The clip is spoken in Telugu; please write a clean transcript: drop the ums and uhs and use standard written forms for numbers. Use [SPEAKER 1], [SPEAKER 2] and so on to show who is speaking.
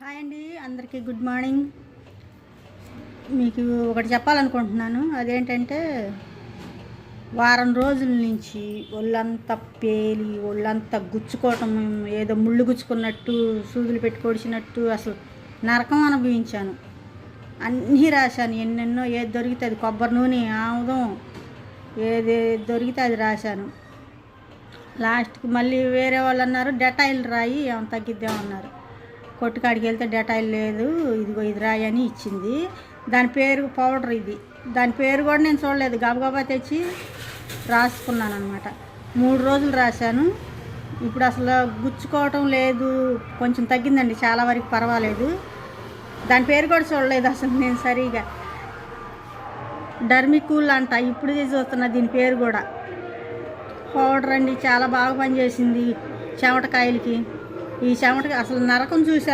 [SPEAKER 1] హాయ్ అండి, అందరికీ గుడ్ మార్నింగ్. మీకు ఒకటి చెప్పాలనుకుంటున్నాను. అదేంటంటే వారం రోజుల నుంచి ఒళ్ళంతా పేలి ఒళ్ళంతా గుచ్చుకోవటం, ఏదో ముళ్ళు గుచ్చుకున్నట్టు, సూదులు పెట్టుకొడిచినట్టు, అసలు నరకం అనుభవించాను. అన్నీ రాశాను, ఎన్నెన్నో, ఏది దొరికితే అది, కొబ్బరి నూనె, ఆముదం, ఏది దొరికితే అది రాశాను. లాస్ట్కి మళ్ళీ వేరే వాళ్ళు అన్నారు డెటాయిల్ రాయి ఏమైనా తగ్గిద్దామన్నారు. కొట్టుకాడికి వెళ్తే డెటాయిల్ లేదు, ఇదిగో ఇది రాయి అని ఇచ్చింది. దాని పేరు పౌడర్, ఇది దాని పేరు కూడా నేను చూడలేదు, గబగబా తెచ్చి రాసుకున్నాను అనమాట. 3 రోజులు రాశాను. ఇప్పుడు అసలు గుచ్చుకోవటం లేదు, కొంచెం తగ్గిందండి, చాలా వరకు పర్వాలేదు. దాని పేరు కూడా చూడలేదు అసలు నేను సరిగా. డర్మికూల్ అంట, ఇప్పుడు చూస్తున్నా దీని పేరు కూడా. పౌడర్ అండి, చాలా బాగా పనిచేసింది చెమటకాయలకి. ఈ చెమట అసలు నరకం చూశాను.